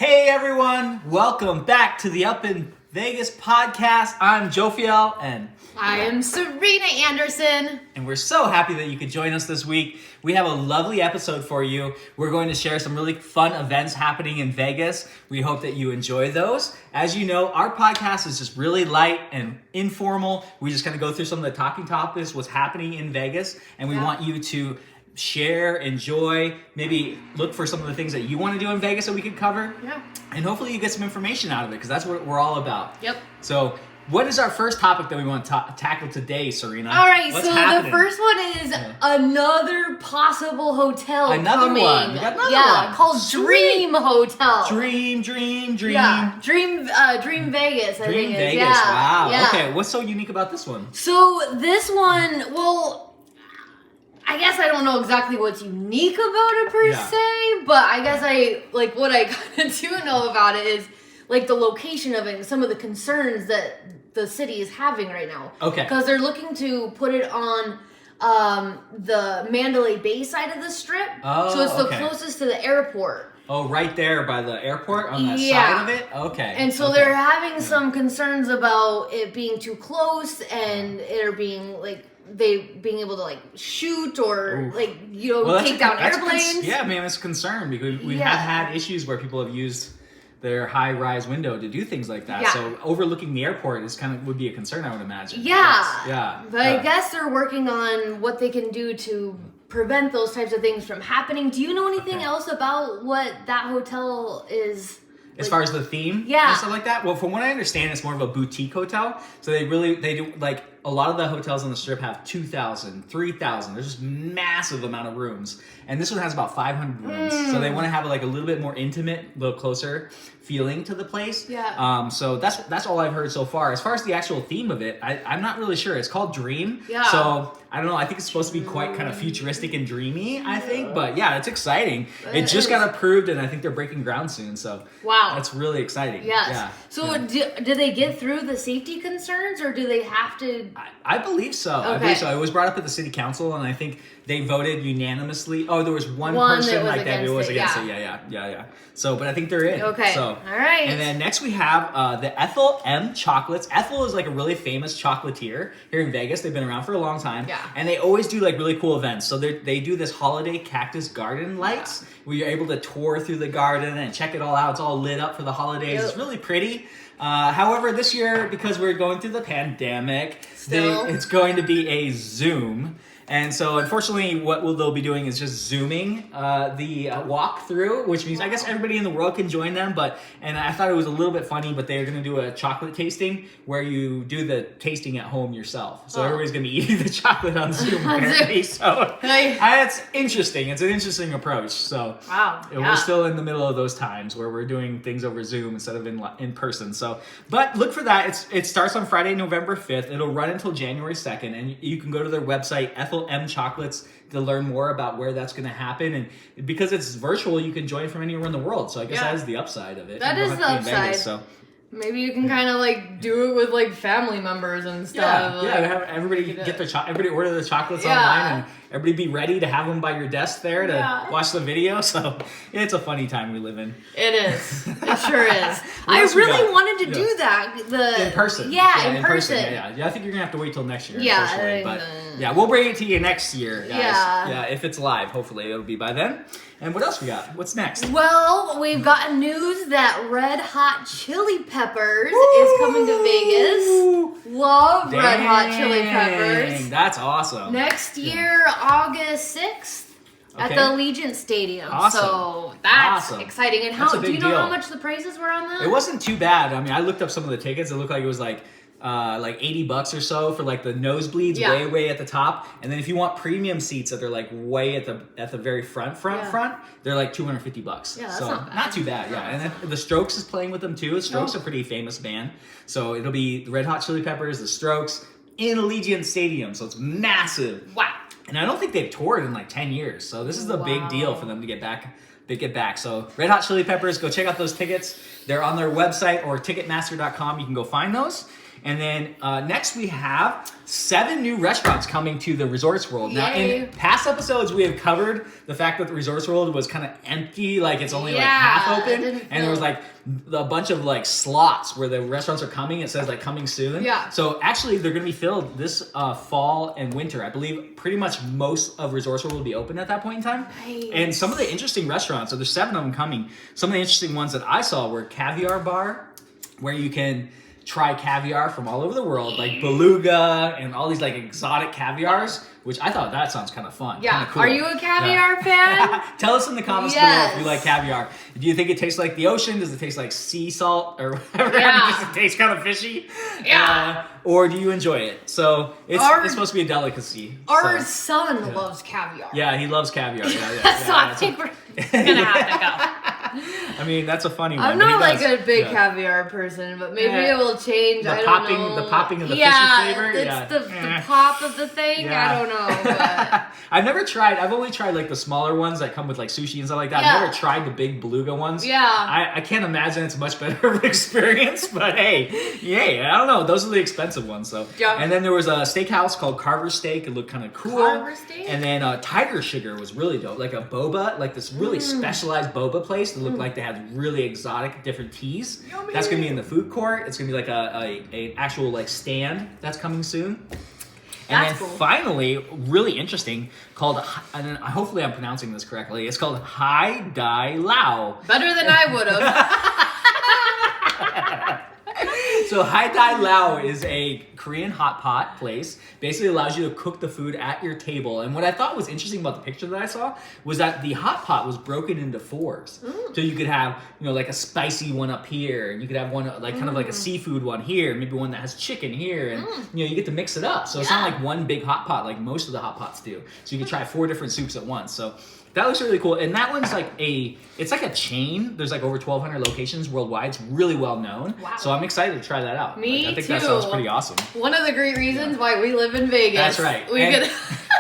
Hey everyone, welcome back to the Up in Vegas podcast. I'm Jophiel and I am Serena Anderson. And we're so happy that you could join us this week. We have a lovely episode for you. We're going to share some really fun events happening in Vegas. We hope that you enjoy those. As you know, our podcast is just really light and informal. We just kind of go through some of the talking topics, what's happening in Vegas, and we want you to share, enjoy, maybe look for some of the things that you want to do in Vegas that we could cover. Yeah. And hopefully you get some information out of it, because that's what we're all about. Yep. So what is our first topic that we want to tackle today, Serena? All right, What's so happening? the first one is another possible hotel Another coming. one. We got another one. Called Sweet. Dream Hotel. Dream. Yeah, Dream Vegas, I think Vegas, is. Yeah. wow. Yeah. Okay, what's so unique about this one? So this one, well, I guess I don't know exactly what's unique about it per se, but I guess what I kind of do know about it is like the location of it and some of the concerns that the city is having right now. Okay. Because they're looking to put it on the Mandalay Bay side of the strip. Oh, so it's the okay. closest to the airport. Oh, right there by the airport on that side of it? Okay. And so they're having some concerns about it being too close and it being like they being able to like shoot or take down airplanes. Yeah, man, it's a concern because we have had issues where people have used their high-rise window to do things like that. Yeah. So overlooking the airport would be a concern, I would imagine. Yeah. Yeah. But I guess they're working on what they can do to prevent those types of things from happening. Do you know anything else about what that hotel is? As far as the theme and stuff like that? Well, from what I understand, it's more of a boutique hotel. So they do, like, a lot of the hotels on the strip have 2,000, 3,000. There's just massive amount of rooms. And this one has about 500 rooms. So they want to have like a little bit more intimate, a little closer feeling to the place. Yeah. So that's all I've heard so far. As far as the actual theme of it, I'm not really sure. It's called Dream. Yeah. So I don't know. I think it's supposed to be quite kind of futuristic and dreamy, I think. But yeah, it's exciting. It just got approved, and I think they're breaking ground soon. So wow. That's really exciting. Yes. Yeah. So do they get through the safety concerns, or do they have to? I believe so. Okay. I believe so. It was brought up at the city council, and I think they voted unanimously. Oh, there was one person that was like that who was against it. Yeah. So, but I think they're in. Okay. So, all right. And then next we have the Ethel M Chocolates. Ethel is like a really famous chocolatier here in Vegas. They've been around for a long time. Yeah. And they always do like really cool events. So they do this holiday cactus garden lights where you're able to tour through the garden and check it all out. It's all lit up for the holidays. Yep. It's really pretty. However, this year, because we're going through the pandemic, it's going to be a Zoom. And so, unfortunately, what they'll be doing is just Zooming the walk through, which means I guess everybody in the world can join them. And I thought it was a little bit funny, but they're going to do a chocolate tasting where you do the tasting at home yourself. So everybody's going to be eating the chocolate on Zoom, apparently. So it's interesting. It's an interesting approach. So we're still in the middle of those times where we're doing things over Zoom instead of in person. So, but look for that. It starts on Friday, November 5th. It'll run until January 2nd, and you can go to their website, Ethel M Chocolates, to learn more about where that's going to happen. And because it's virtual, you can join from anywhere in the world. So I guess that is the upside of it. That is the upside. Vegas, so. Maybe you can kind of like do it with like family members and stuff. Have everybody get their everybody order the chocolates online, and everybody be ready to have them by your desk there to watch the video. So it's a funny time we live in. It is. It sure is. I really wanted to do that. In person. Yeah, in person. Yeah, I think you're gonna have to wait till next year. Yeah. But we'll bring it to you next year, guys. Yeah. If it's live, hopefully it'll be by then. And what else we got? What's next? Well, we've gotten news that Red Hot Chili Peppers is coming to Vegas. Love Red Hot Chili Peppers. That's awesome. Next year, August 6th. At the Allegiant Stadium. Awesome. So that's exciting. And do you know how much the prices were on that? It wasn't too bad. I mean, I looked up some of the tickets. It looked like it was like $80 or so for like the nosebleeds way at the top, and then if you want premium seats that they're like way at the very front, they're like $250. Yeah, that's so not too bad. And then the Strokes is playing with them too. The Strokes are a pretty famous band, so it'll be the Red Hot Chili Peppers, the Strokes in Allegiant Stadium, so it's massive. Wow. And I don't think they've toured in like 10 years, so this is a big deal for them to get back. So Red Hot Chili Peppers, go check out those tickets. They're on their website or Ticketmaster.com. You can go find those. And then next we have 7 new restaurants coming to the Resorts World. Now, in past episodes, we have covered the fact that the Resorts World was kind of empty, like it's only like half open, and there was like a bunch of like slots where the restaurants are coming. It says like coming soon. Yeah. So actually, they're going to be filled this fall and winter. I believe pretty much most of Resorts World will be open at that point in time. Nice. And some of the interesting restaurants, so there's 7 of them coming. Some of the interesting ones that I saw were Caviar Bar, where you can try caviar from all over the world, like beluga and all these like exotic caviars, which I thought that sounds kind of fun. Yeah. Kinda cool. Are you a caviar fan? Tell us in the comments below if you like caviar. Do you think it tastes like the ocean? Does it taste like sea salt or whatever? Yeah. Does it taste kind of fishy? Yeah. Or do you enjoy it? So it's supposed to be a delicacy. Our son loves caviar. Yeah, he loves caviar. Yeah. So I think we're gonna have to go. I mean, that's a funny one. I'm not like a big caviar person, but maybe it will change. I don't know. The popping of the fishy flavor? It's the pop of the thing. Yeah. I don't know. But I've never tried. I've only tried like the smaller ones that come with like sushi and stuff like that. Yeah. I've never tried the big beluga ones. Yeah. I can't imagine it's much better of an experience, but hey, I don't know. Those are the expensive ones. So. Yeah. And then there was a steakhouse called Carver's Steak. It looked kind of cool. Carver's Steak? And then Tiger Sugar was really dope. Like a boba, like this really specialized boba place that looked like they had really exotic different teas. Yummy. That's gonna be in the food court. It's gonna be like a actual like stand that's coming soon. And That's then cool. finally, really interesting, called, and hopefully I'm pronouncing this correctly, it's called Hai Dai Lao. better than I would have. So Hai Dai Lao is a Korean hot pot place. Basically allows you to cook the food at your table. And what I thought was interesting about the picture that I saw was that the hot pot was broken into 4s. So you could have, like a spicy one up here, and you could have one like kind of like a seafood one here, maybe one that has chicken here, and you get to mix it up. So it's not like one big hot pot like most of the hot pots do. So you can try 4 different soups at once. So that looks really cool. And that one's like it's like a chain. There's like over 1,200 locations worldwide. It's really well known. Wow. So I'm excited to try that out. Me I think too. that sounds pretty awesome. One of the great reasons why we live in Vegas. That's right. We And- could.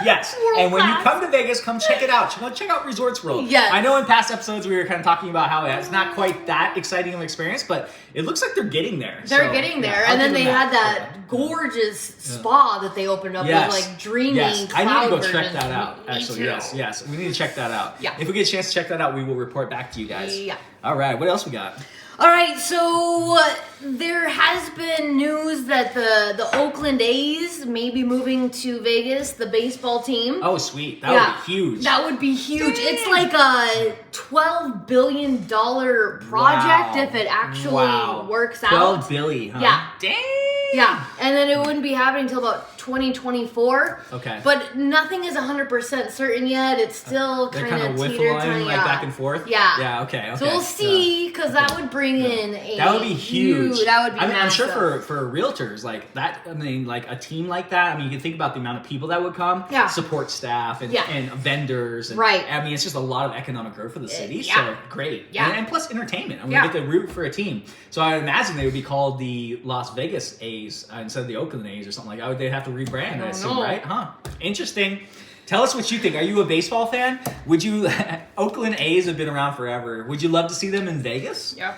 Yes, and when you come to Vegas, come check it out. Check out Resorts World. Yes. I know in past episodes we were kind of talking about how it's not quite that exciting of an experience, but it looks like they're getting there. They're getting there, and then they had that gorgeous spa that they opened up with like dreamy Yes, cloud I need to go check versions. that out. Me Actually, too. yes, we need to check that out. Yeah. If we get a chance to check that out, we will report back to you guys. Yeah. All right, what else we got? All right, so there has been news that the Oakland A's may be moving to Vegas, the baseball team. Oh, sweet. That would be huge. That would be huge. Dang. It's like a $12 billion project Wow. if it actually works out. $12 billion, huh? Yeah. Dang. Yeah, and then it wouldn't be happening until about 2024. Okay. But nothing is 100% certain yet. It's still They're kind of whiffling like back and forth? Yeah. Yeah, okay. So we'll see, because that would bring in a that would be huge. That would be I'm massive. sure for realtors like that. I mean, like a team like that. I mean, you can think about the amount of people that would come. Yeah. Support staff and vendors. And, Right. I mean, it's just a lot of economic growth for the city. Yeah. So great. Yeah. And plus entertainment. I mean, you get to root for a team. So I would imagine they would be called the Las Vegas A's instead of the Oakland A's or something like that. They'd have to rebrand. I assume, know. right? Huh. Interesting. Tell us what you think. Are you a baseball fan? Would you? Oakland A's have been around forever. Would you love to see them in Vegas? Yeah.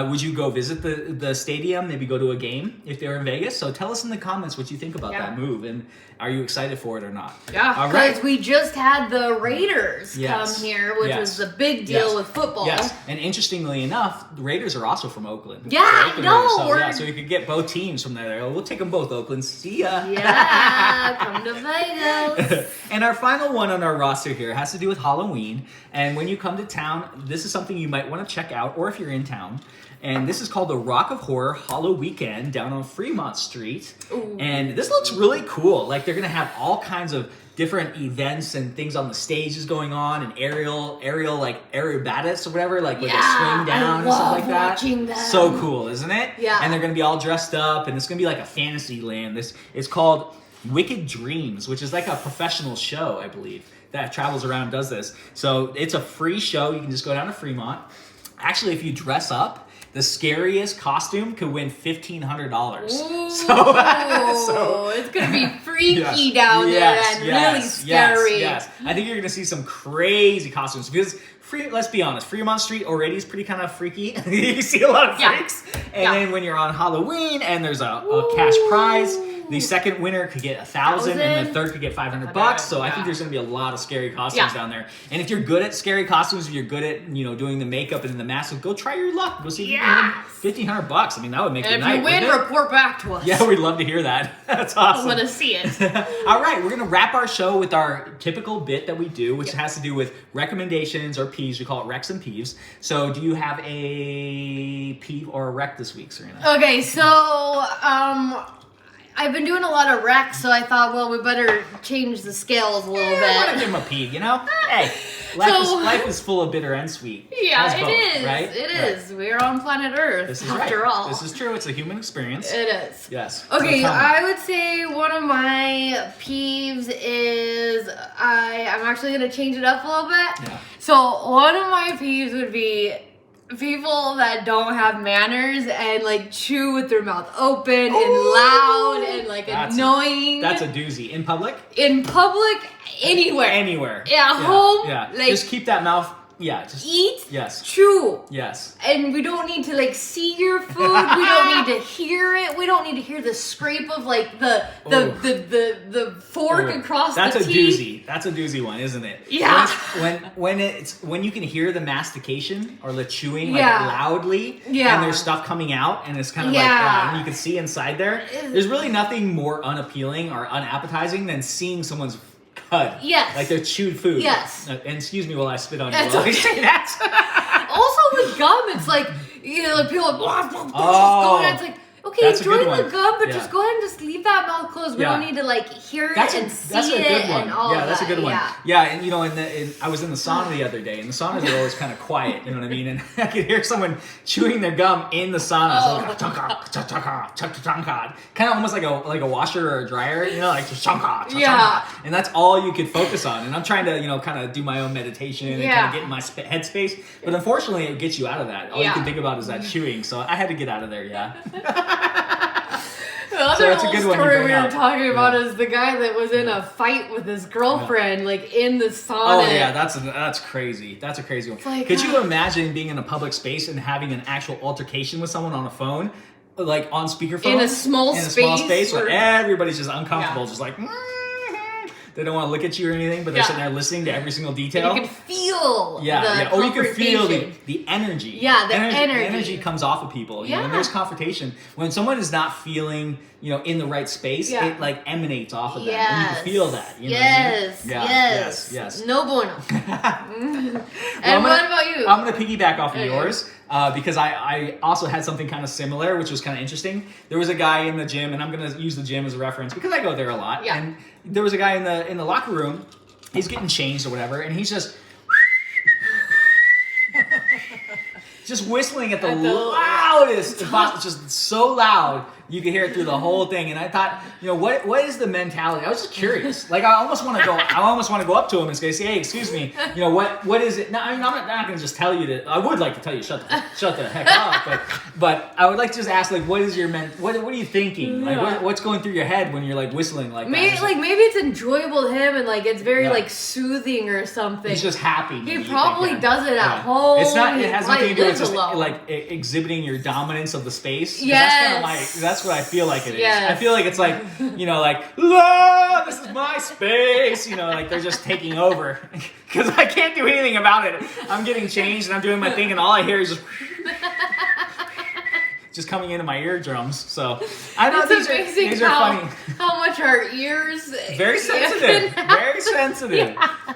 Would you go visit the stadium? Maybe go to a game if they're in Vegas? So tell us in the comments what you think about that move, and are you excited for it or not? Yeah, All because right. we just had the Raiders Yes. come here, which Yes. was a big deal Yes. with football. Yes, and interestingly enough, the Raiders are also from Oakland. Yeah, I Oakland know. Raiders. So you could get both teams from there. We'll take them both, Oakland. See ya. Yeah, come to Vegas. And our final one on our roster here has to do with Halloween. And when you come to town, this is something you might want to check out, or if you're in town. And this is called the Rock of Horror Hollow Weekend down on Fremont Street. Ooh. And this looks really cool. Like they're gonna have all kinds of different events and things on the stages going on, and aerial aerobatics or whatever, like where they swing down and stuff like that. Watching them. So cool, isn't it? Yeah. And they're gonna be all dressed up, and it's gonna be like a fantasy land. It's called Wicked Dreams, which is like a professional show, I believe, that travels around and does this. So it's a free show. You can just go down to Fremont. Actually, if you dress up, the scariest costume could win $1,500. So it's gonna be freaky down there and really scary. Yes. I think you're gonna see some crazy costumes because let's be honest, Fremont Street already is pretty kind of freaky. You see a lot of freaks. And then when you're on Halloween and there's a cash prize, the second winner could get $1,000 and the third could get $500. So I think there's going to be a lot of scary costumes down there. And if you're good at scary costumes, if you're good at doing the makeup and the mask, go try your luck. Go see if you can win $1,500. I mean, that would make your night. If you win, report back to us. Yeah, we'd love to hear that. That's awesome. I want to see it. All right, we're going to wrap our show with our typical bit that we do, which has to do with recommendations or peeves. We call it Recs and Peeves. So do you have a peeve or a rec this week, Serena? Okay, so I've been doing a lot of recs, so I thought, well, we better change the scales a little bit. I want to give him a peeve, Hey, life is full of bitter and sweet. Yeah, That's both, it is. Right? It is. We're on planet Earth, This is after all. This is true. It's a human experience. It is. Yes. Okay, So I would say one of my peeves is I'm actually going to change it up a little bit. Yeah. So one of my peeves would be people that don't have manners and like chew with their mouth open and loud and like annoying. That's a doozy. In public? In public, anywhere. Anywhere. Yeah, home. Yeah. Like, just keep that mouth. Yeah. Just eat. Yes. Chew. Yes. And we don't need to like see your food. We don't need to hear it. We don't need to hear the scrape of like the fork across That's the a teeth. doozy. That's a doozy one, isn't it? Yeah. When you can hear the mastication or the chewing like loudly, and there's stuff coming out, and it's kind of like and you can see inside there. There's really nothing more unappealing or unappetizing than seeing someone's cud. Yes. Like their chewed food. Yes. And excuse me while I spit on you. That's While I okay. say that. Also with gum, it's like like people are like, just going. It's like, okay, enjoy the gum, but just go ahead and just leave that mouth closed. We don't need to like hear it and see it and all of that. Yeah, that's a good one. Yeah, and I was in the sauna the other day, and the saunas are always kind of quiet, you know what I mean? And I could hear someone chewing their gum in the sauna. So like, kind of almost like a washer or a dryer, like just and that's all you could focus on. And I'm trying to, kind of do my own meditation and kind of get in my headspace. But unfortunately, it gets you out of that. All you can think about is that chewing. So I had to get out of there, The other so that's a good one story we were talking about is the guy that was in a fight with his girlfriend, like in the sauna. Oh yeah, that's crazy. That's a crazy one. Like, could you imagine being in a public space and having an actual altercation with someone on a phone, like on speakerphone, in a small space where everybody's just uncomfortable, just like. They don't want to look at you or anything, but they're sitting there listening to every single detail. And you can feel or you can feel the energy. Yeah, the energy. energy. The energy comes off of people. When there's confrontation, when someone is not feeling, in the right space, it like emanates off of them. And you can feel that. Yes. No bueno. And what about you? I'm going to piggyback off of yours. Because I also had something kind of similar, which was kind of interesting. There was a guy in the gym, and I'm going to use the gym as a reference because I go there a lot. Yeah. And there was a guy in the locker room. He's getting changed or whatever, and he's just whistling at the loudest, just so loud you could hear it through the whole thing. And I thought, what is the mentality? I was just curious. Like I almost want to go up to him and say, hey, excuse me, what is it? No, I mean, I'm not going to just tell you to. I would like to tell you shut the heck up, but I would like to just ask, like, what is your what are you thinking? Like, what's going through your head when you're like whistling like maybe, that? Maybe it's enjoyable to him and like it's very like soothing or something. He's just happy. He probably does it at home. It's not. It has nothing to do with just alone. like exhibiting your dominance of the space. Yes. That's what I feel like it is. Yes. I feel like it's like like this is my space. Like they're just taking over because I can't do anything about it. I'm getting changed and I'm doing my thing, and all I hear is just coming into my eardrums. So I know these are funny. How much our ears very sensitive, very sensitive.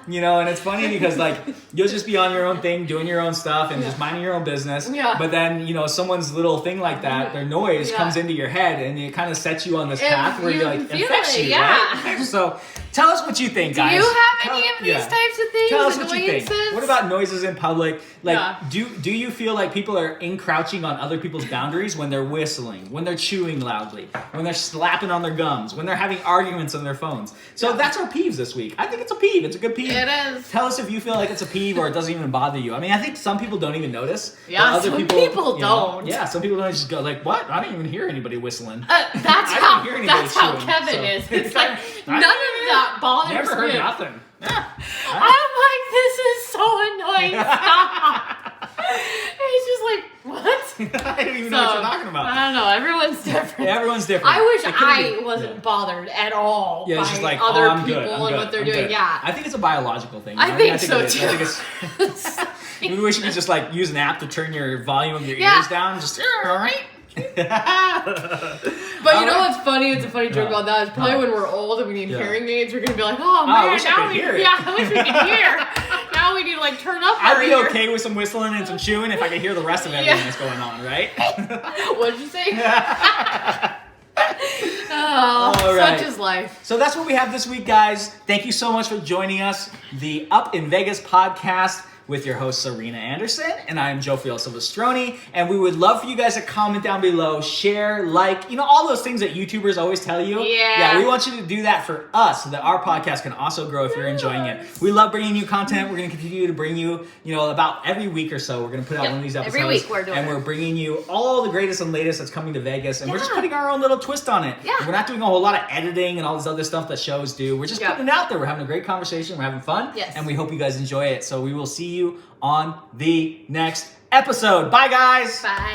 And it's funny because like you'll just be on your own thing, doing your own stuff, and just minding your own business. Yeah. But then someone's little thing like that, their noise comes into your head, and it kind of sets you on this path where it affects you. Right? So tell us what you think, guys. Do you have any of these types of things? Tell us what you think. What about noises in public? Like, do you feel like people are encroaching on other people's boundaries when they're whistling, when they're chewing loudly, when they're slapping on their gums, when they're having arguments on their phones? So that's our peeves this week. I think it's a peeve. It's a good peeve. It is. Tell us if you feel like it's a peeve or it doesn't even bother you. I mean, I think some people don't even notice. Yeah, other some people don't. Yeah, some people don't just go like, what? I don't even hear anybody whistling. That's how Kevin is. It's like, none of that bothers him. Never heard nothing. Yeah. I'm like, this is so annoying. Stop. everybody's just like, what? I don't even know what you're talking about. I don't know. Everyone's different. Yeah, everyone's different. I wish It could've I been- wasn't bothered at all Yeah, by it's just like, other I'm people good, I'm and good, what they're I'm doing. good. Yeah. I think it's a biological thing. I think so, it is. too. I think it's. We wish you could just like use an app to turn your volume of your Yeah. ears down. Just all right. But you know what's funny? It's a funny joke about that. Is probably when we're old and we need hearing aids, we're gonna be like, oh man, I wish I now could we hear it. I wish we could hear. Now we need to like turn up our I'd be ear. okay with some whistling and some chewing if I could hear the rest of everything that's going on, right? What did you say? Oh, All right. such is life. So that's what we have this week, guys. Thank you so much for joining us. The Up in Vegas podcast with your host, Serena Anderson, and I'm Jophiel Silvestroni. And we would love for you guys to comment down below, share, like, all those things that YouTubers always tell you. Yeah. We want you to do that for us so that our podcast can also grow if you're enjoying it. We love bringing you content. We're going to continue to bring you, about every week or so. We're going to put out one of these episodes. Every week we're doing and it. we're bringing you all the greatest and latest that's coming to Vegas. And we're just putting our own little twist on it. Yeah. We're not doing a whole lot of editing and all this other stuff that shows do. We're just putting it out there. We're having a great conversation. We're having fun. Yes. And we hope you guys enjoy it. So we will see you on the next episode. Bye, guys. Bye.